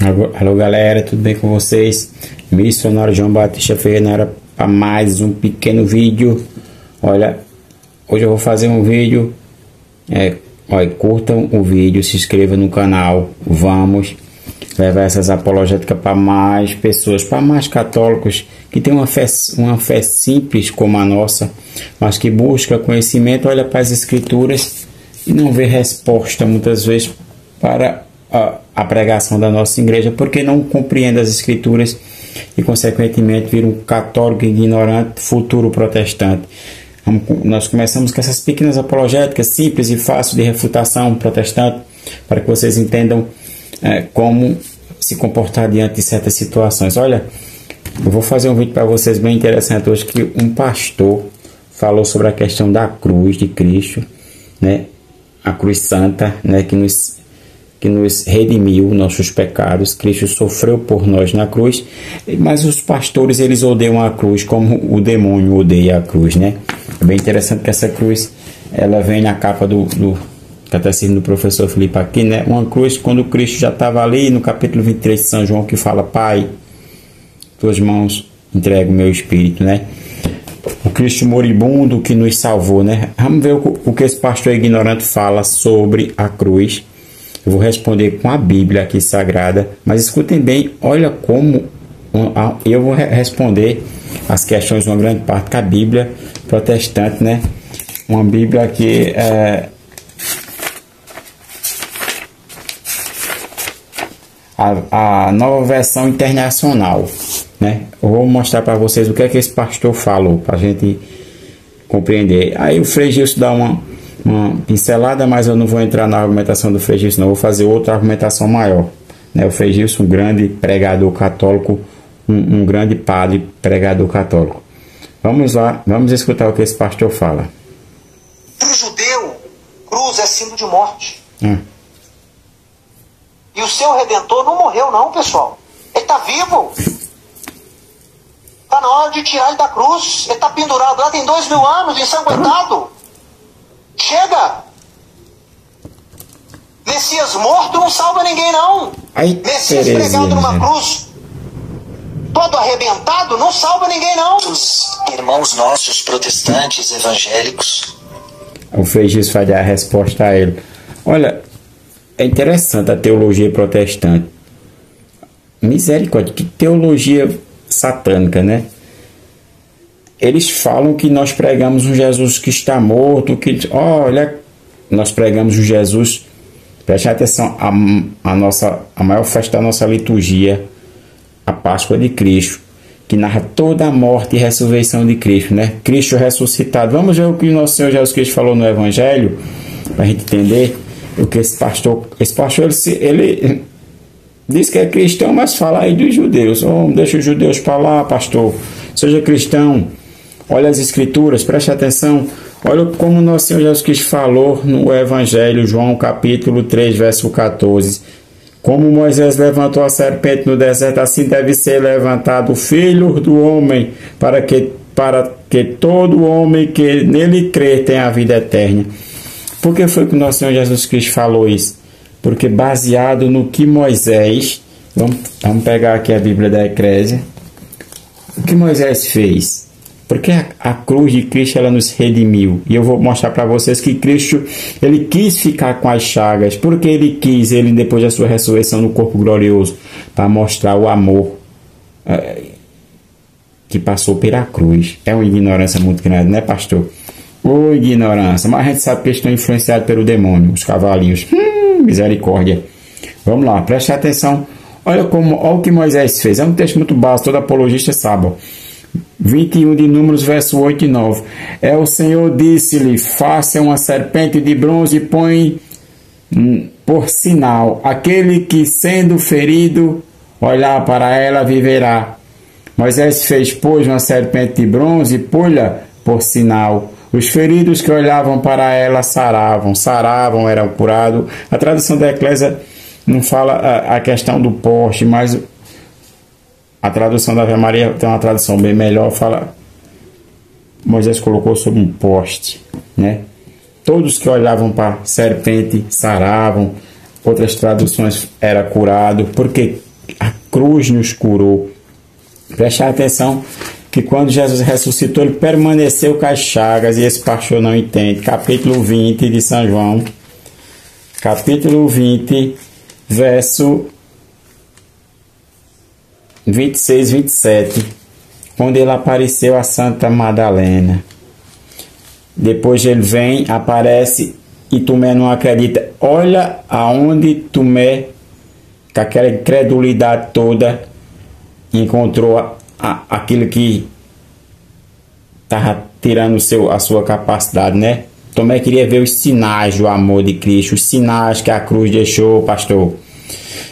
Alô galera, tudo bem com vocês? Missionário João Batista Ferreira para mais um pequeno vídeo. Olha, hoje eu vou fazer um vídeo. Olha, curtam o vídeo, se inscrevam no canal. Vamos levar essas apologéticas para mais pessoas, para mais católicos que têm uma fé simples como a nossa, mas que busca conhecimento, olha para as escrituras e não vê resposta muitas vezes para a pregação da nossa igreja, porque não compreende as escrituras e consequentemente vira um católico ignorante, futuro protestante. Nós começamos com essas pequenas apologéticas simples e fáceis de refutação protestante, para que vocês entendam como se comportar diante de certas situações. Olha, eu vou fazer um vídeo para vocês bem interessante hoje, que um pastor falou sobre a questão da cruz de Cristo, né? A cruz santa, né? Que nos redimiu nossos pecados. Cristo sofreu por nós na cruz, mas os pastores, eles odeiam a cruz como o demônio odeia a cruz, né? É bem interessante que essa cruz, ela vem na capa do Catecismo do professor Felipe aqui, né? Uma cruz quando Cristo já estava ali no capítulo 23 de São João, que fala: Pai, tuas mãos entrego o meu espírito, né? O Cristo moribundo que nos salvou, né? Vamos ver o que esse pastor ignorante fala sobre a cruz. Eu vou responder com a Bíblia aqui sagrada, mas escutem bem, olha como eu vou responder as questões, uma grande parte com a Bíblia protestante, né? Uma Bíblia que a nova versão internacional, né? Eu vou mostrar para vocês o que é que esse pastor falou, para a gente compreender. Aí o Frei Gilson dá uma pincelada, mas eu não vou entrar na argumentação do Frei Gilson, não. Vou fazer outra argumentação maior, né? O Frei Gilson, um grande pregador católico, um grande padre pregador católico. Vamos lá, vamos escutar o que esse pastor fala. Para o judeu, cruz é símbolo de morte. E o seu Redentor não morreu não, pessoal. Ele está vivo. Está na hora de tirar ele da cruz. Ele está pendurado lá, tem 2000 anos, ensanguentado. Chega! Messias morto não salva ninguém, não. Messias pregado numa cruz, todo arrebentado, não salva ninguém, não. Os irmãos nossos protestantes evangélicos. O Frei Gilson vai dar a resposta a ele. Olha, é interessante a teologia protestante. Misericórdia, que teologia satânica, né? Eles falam que nós pregamos um Jesus que está morto, olha, nós pregamos um Jesus, preste atenção, a maior festa da nossa liturgia, a Páscoa de Cristo, que narra toda a morte e ressurreição de Cristo, né? Cristo ressuscitado. Vamos ver o que o nosso Senhor Jesus Cristo falou no Evangelho, para a gente entender o que esse pastor ele diz que é cristão, mas fala aí dos judeus. Deixa os judeus para lá, pastor, seja cristão. Olha as escrituras, preste atenção. Olha como nosso Senhor Jesus Cristo falou no Evangelho, João capítulo 3, verso 14. Como Moisés levantou a serpente no deserto, assim deve ser levantado o Filho do Homem, para que todo homem que nele crê tenha a vida eterna. Por que foi que o nosso Senhor Jesus Cristo falou isso? Porque baseado no que Moisés... Vamos pegar aqui a Bíblia da Eclésia. O que Moisés fez? Porque a cruz de Cristo, ela nos redimiu. E eu vou mostrar para vocês que Cristo, ele quis ficar com as chagas. Porque ele quis, ele depois da sua ressurreição no corpo glorioso, para mostrar o amor que passou pela cruz. É uma ignorância muito grande, né, pastor? Ô, ignorância. Mas a gente sabe que eles estão influenciados pelo demônio, os cavalinhos. Misericórdia. Vamos lá, preste atenção. Olha o que Moisés fez. É um texto muito básico, todo apologista sabe. 21 de Números, verso 8 e 9. O Senhor disse-lhe: faça uma serpente de bronze e põe por sinal. Aquele que, sendo ferido, olhar para ela, viverá. Moisés fez, pois, uma serpente de bronze e pôs-la por sinal. Os feridos que olhavam para ela saravam, eram curados. A tradução da Eclésia não fala a questão do poste, mas a tradução da Ave Maria tem uma tradução bem melhor, fala: Moisés colocou sobre um poste, né? Todos que olhavam para a serpente saravam, outras traduções era curado, porque cruz nos curou. Preste atenção que quando Jesus ressuscitou, ele permaneceu com as chagas, e esse pastor não entende. Capítulo 20 de São João, capítulo 20, verso 26, 27, quando ele apareceu a Santa Madalena. Depois ele vem, aparece, e Tomé não acredita. Olha aonde Tomé, com aquela incredulidade toda, encontrou aquilo que estava tirando a sua capacidade, né? Tomé queria ver os sinais do amor de Cristo, os sinais que a cruz deixou, pastor.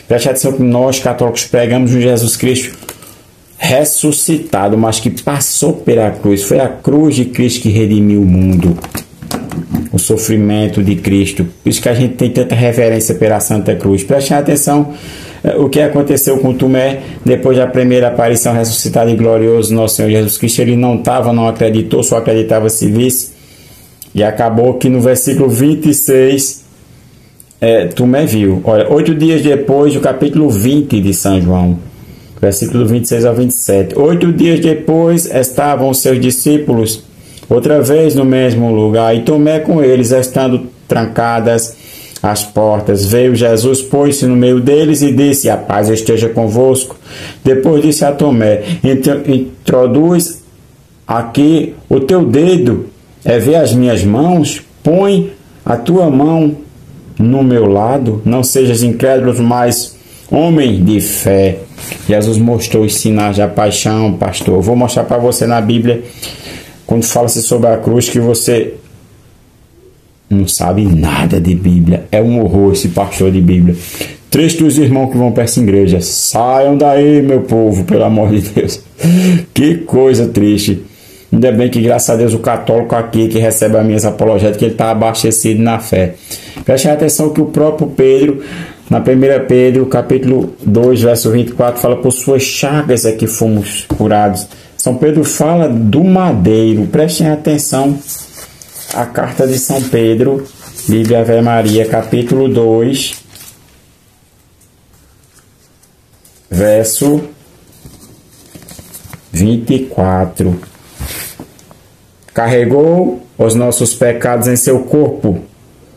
Preste atenção que nós, católicos, pregamos um Jesus Cristo ressuscitado, mas que passou pela cruz. Foi a cruz de Cristo que redimiu o mundo. O sofrimento de Cristo. Por isso que a gente tem tanta reverência pela Santa Cruz. Preste atenção o que aconteceu com Tomé depois da primeira aparição ressuscitada e glorioso do nosso Senhor Jesus Cristo. Ele não acreditou, só acreditava se visse. E acabou que no versículo 26, Tomé viu. Olha, 8 dias depois do capítulo 20 de São João, versículo 26 ao 27. 8 dias depois estavam os seus discípulos outra vez no mesmo lugar, e Tomé com eles, estando trancadas as portas. Veio Jesus, pôs-se no meio deles e disse: a paz esteja convosco. Depois disse a Tomé: introduz aqui o teu dedo, vê as minhas mãos, põe a tua mão no meu lado, não sejas incrédulo, mas homem de fé. Jesus mostrou os sinais da paixão, pastor. Eu vou mostrar para você na Bíblia, quando fala-se sobre a cruz, que você não sabe nada de Bíblia. É um horror esse pastor de Bíblia. Triste dos irmãos que vão para essa igreja. Saiam daí, meu povo, pelo amor de Deus. Que coisa triste. Ainda bem que, graças a Deus, o católico aqui que recebe as minhas apologéticas, ele está abastecido na fé. Preste atenção que o próprio Pedro, na 1 Pedro, capítulo 2, verso 24, fala: por suas chagas é que fomos curados. São Pedro fala do madeiro. Prestem atenção, a carta de São Pedro, Bíblia Ave Maria, capítulo 2, verso 24. Carregou os nossos pecados em seu corpo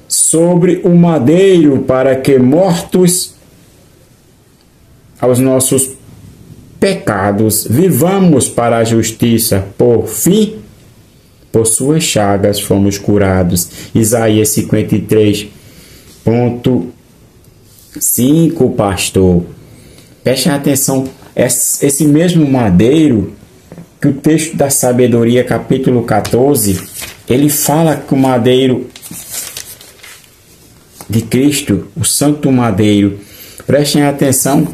sobre o madeiro, para que, mortos aos nossos pecados, vivamos para a justiça. Por fim, por suas chagas fomos curados. Isaías 53:5, pastor. Prestem atenção, esse mesmo madeiro, que o texto da Sabedoria, capítulo 14, ele fala que o madeiro de Cristo, o Santo Madeiro. Prestem atenção,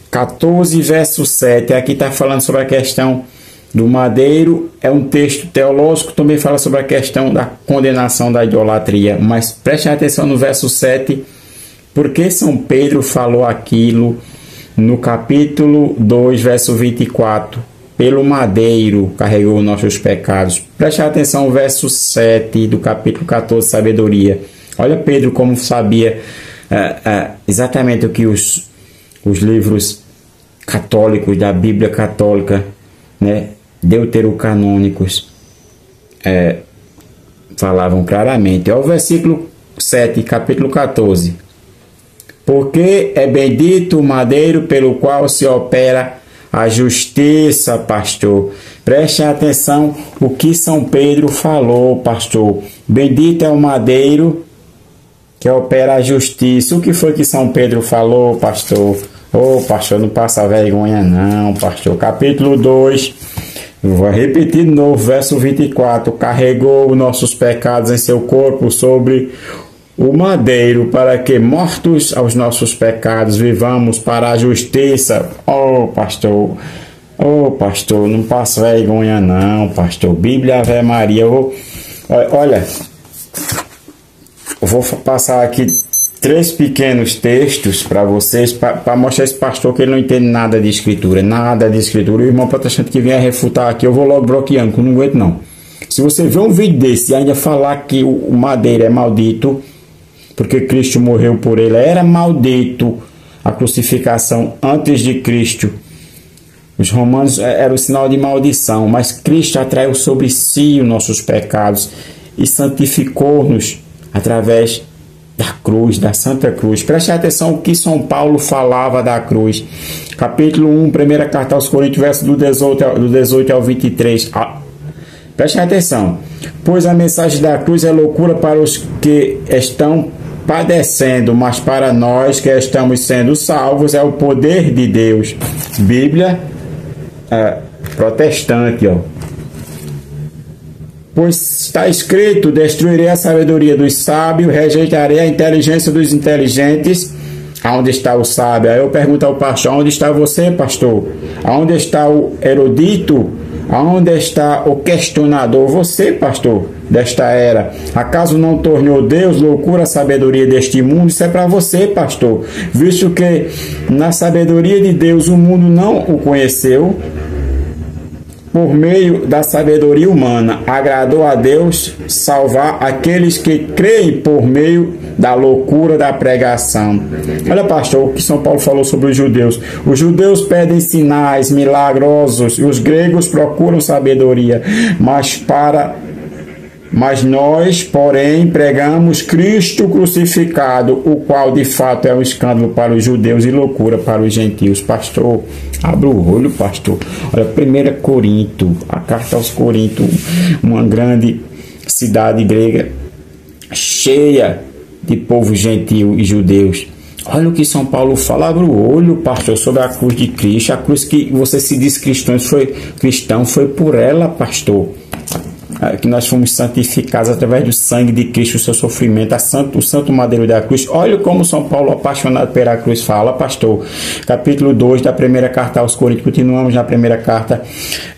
14, verso 7, aqui está falando sobre a questão do madeiro. É um texto teológico, também fala sobre a questão da condenação da idolatria. Mas prestem atenção no verso 7, porque São Pedro falou aquilo no capítulo 2, verso 24. Pelo madeiro carregou nossos pecados. Preste atenção no verso 7 do capítulo 14, Sabedoria. Olha Pedro como sabia exatamente o que os livros católicos, da Bíblia católica, né, deuterocanônicos, falavam claramente. Olha o versículo 7, capítulo 14. Porque é bendito o madeiro pelo qual se opera a justiça, pastor. Preste atenção o que São Pedro falou, pastor. Bendito é o madeiro que opera a justiça. O que foi que São Pedro falou, pastor? Pastor, não passa vergonha não, pastor. Capítulo 2, vou repetir de novo, verso 24. Carregou nossos pecados em seu corpo sobre o madeiro, para que, mortos aos nossos pecados, vivamos para a justiça. Pastor, não passa vergonha não, pastor. Bíblia Ave Maria. Olha, eu vou passar aqui 3 pequenos textos para vocês, para mostrar esse pastor que ele não entende nada de escritura, O irmão protestante que vier refutar aqui, eu vou logo bloqueando, que eu não aguento não. Se você ver um vídeo desse e ainda falar que o madeiro é maldito, porque Cristo morreu por ele, era maldito, a crucificação antes de Cristo. Os romanos eram o sinal de maldição, mas Cristo atraiu sobre si os nossos pecados e santificou-nos através da cruz, da Santa Cruz. Preste atenção o que São Paulo falava da cruz. Capítulo 1, primeira carta aos Coríntios, verso do 18 ao 23. Preste atenção. Pois a mensagem da cruz é loucura para os que estão padecendo, mas para nós que estamos sendo salvos é o poder de Deus. Bíblia protestante, ó. Pois está escrito: destruirei a sabedoria dos sábios, rejeitarei a inteligência dos inteligentes. Aonde está o sábio? Aí eu pergunto ao pastor: onde está você, pastor? Aonde está o erudito? Aonde está o questionador? Você, pastor, desta era. Acaso não tornou Deus loucura a sabedoria deste mundo? Isso é para você, pastor. Visto que na sabedoria de Deus o mundo não o conheceu, por meio da sabedoria humana, agradou a Deus salvar aqueles que creem por meio da loucura da pregação. Olha, pastor, o que São Paulo falou sobre os judeus. Os judeus pedem sinais milagrosos e os gregos procuram sabedoria, mas nós, porém, pregamos Cristo crucificado, o qual de fato é um escândalo para os judeus e loucura para os gentios. Pastor, abra o olho, pastor. Olha, 1 Corinto, a carta aos Coríntios, uma grande cidade grega cheia de povo gentil e judeus. Olha o que São Paulo fala. Abra o olho, pastor, sobre a cruz de Cristo. A cruz que você se diz cristão foi por ela, pastor, que nós fomos santificados através do sangue de Cristo, o seu sofrimento, o santo madeiro da cruz. Olha como São Paulo, apaixonado pela cruz, fala, pastor. Capítulo 2 da primeira carta aos Coríntios, continuamos na primeira carta,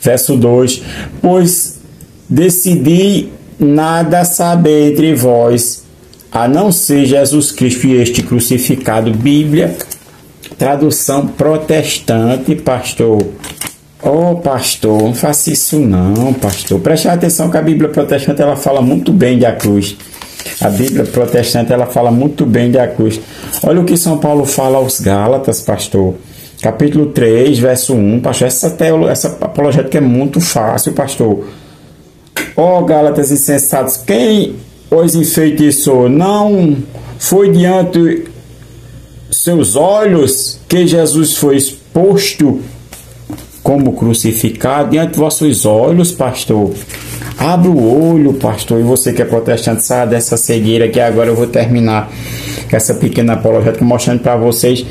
verso 2. Pois decidi nada saber entre vós, a não ser Jesus Cristo e este crucificado. Bíblia, tradução protestante, pastor. Pastor, não faça isso não, pastor. Preste atenção que a Bíblia protestante ela fala muito bem da cruz. A Bíblia protestante ela fala muito bem da cruz. Olha o que São Paulo fala aos Gálatas, pastor. Capítulo 3, verso 1, pastor. Essa apologética é muito fácil, pastor. Gálatas insensatos, quem os enfeitiçou? Não foi diante seus olhos que Jesus foi exposto como crucificado diante de vossos olhos, pastor? Abra o olho, pastor. E você que é protestante, saia dessa cegueira, que agora eu vou terminar com essa pequena apologética mostrando para vocês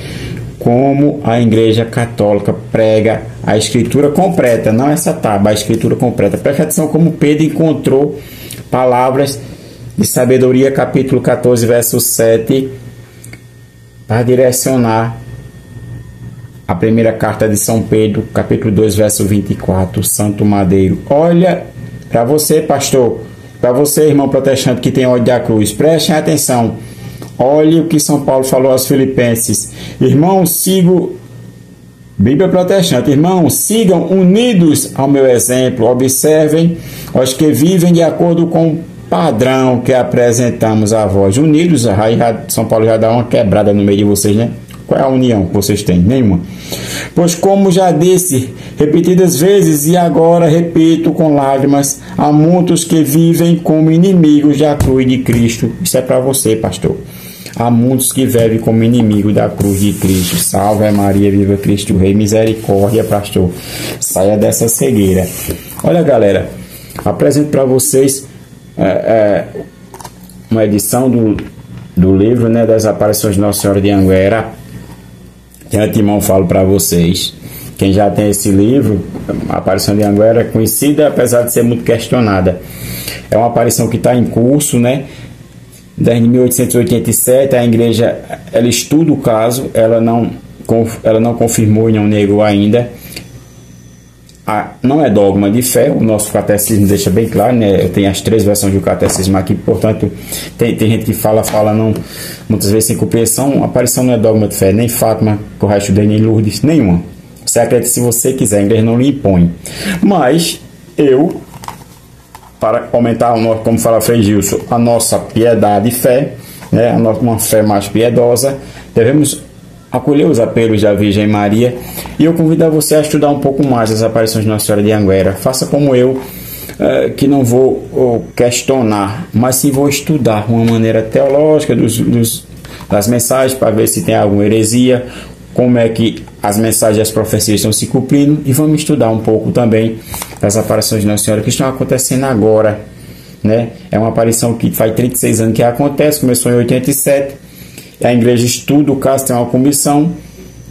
como a Igreja Católica prega a Escritura completa, não essa tábua, a Escritura completa. Preste atenção como Pedro encontrou palavras de sabedoria, capítulo 14, verso 7, para direcionar a primeira carta de São Pedro, capítulo 2, verso 24, Santo Madeiro. Olha, para você, pastor, para você, irmão protestante que tem ódio da cruz, prestem atenção. Olhe o que São Paulo falou aos Filipenses. Irmãos, Bíblia protestante, irmãos, sigam unidos ao meu exemplo, observem os que vivem de acordo com o padrão que apresentamos a vós. Unidos, aí São Paulo já dá uma quebrada no meio de vocês, né? Qual é a união que vocês têm? Nenhuma. Pois como já disse repetidas vezes e agora repito com lágrimas, há muitos que vivem como inimigos da cruz de Cristo. Isso é para você, pastor. Há muitos que vivem como inimigos da cruz de Cristo. Salve Maria, viva Cristo Rei, misericórdia, pastor. Saia dessa cegueira. Olha, galera, apresento para vocês uma edição do livro, né, das aparições de Nossa Senhora de Anguera. De antemão falo para vocês, quem já tem esse livro, a aparição de Anguera é conhecida, apesar de ser muito questionada. É uma aparição que está em curso, né? Desde 1887, a igreja ela estuda o caso, ela não confirmou e não negou ainda. Não é dogma de fé, o nosso catecismo deixa bem claro, né? Eu tenho as 3 versões do catecismo aqui, portanto, tem gente que fala não, muitas vezes sem compreensão. A aparição não é dogma de fé, nem Fátima, que eu já estudei, nem Lourdes, nenhuma. Você acredita se você quiser, a igreja não lhe impõe. Mas eu, para aumentar, como fala Frei Gilson, a nossa piedade e fé, né? Uma fé mais piedosa, devemos acolher os apelos da Virgem Maria, e eu convido você a estudar um pouco mais as aparições de Nossa Senhora de Anguera. Faça como eu, que não vou questionar, mas sim vou estudar uma maneira teológica das mensagens, para ver se tem alguma heresia, como é que as mensagens e as profecias estão se cumprindo, e vamos estudar um pouco também das aparições de Nossa Senhora que estão acontecendo agora, né? É uma aparição que faz 36 anos que acontece, começou em 87, a igreja estuda o caso, tem uma comissão,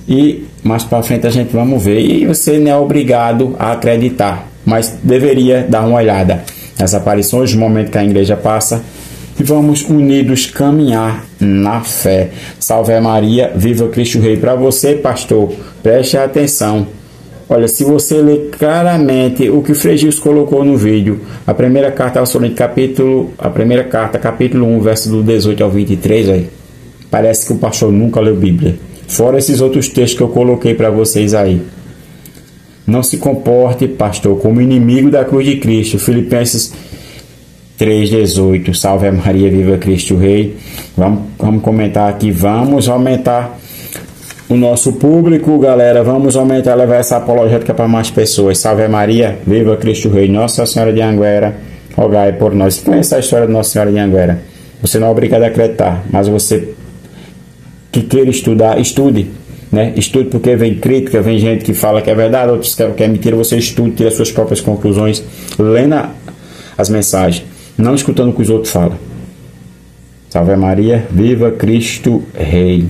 e mais para frente a gente vamos ver, e você não é obrigado a acreditar, mas deveria dar uma olhada nas aparições, no momento que a igreja passa, e vamos unidos caminhar na fé. Salve Maria, viva Cristo Rei. Para você, pastor, preste atenção. Olha, se você ler claramente o que o Frei Gilson colocou no vídeo, a primeira carta aos Coríntios, capítulo 1, verso do 18 ao 23, aí, parece que o pastor nunca leu Bíblia. Fora esses outros textos que eu coloquei para vocês aí. Não se comporte, pastor, como inimigo da cruz de Cristo. Filipenses 3,18. Salve Maria, viva Cristo Rei. Vamos comentar aqui. Vamos aumentar o nosso público, galera. Vamos aumentar, levar essa apologética para mais pessoas. Salve Maria, viva Cristo Rei. Nossa Senhora de Anguera, rogai por nós. Conhece a história de Nossa Senhora de Anguera. Você não é obrigado a acreditar, mas você que queira estudar, estude, né? Estude, porque vem crítica, vem gente que fala que é verdade, outros que é mentira. Você estude, tira as suas próprias conclusões, lendo as mensagens, não escutando o que os outros falam. Salve Maria, viva Cristo Rei.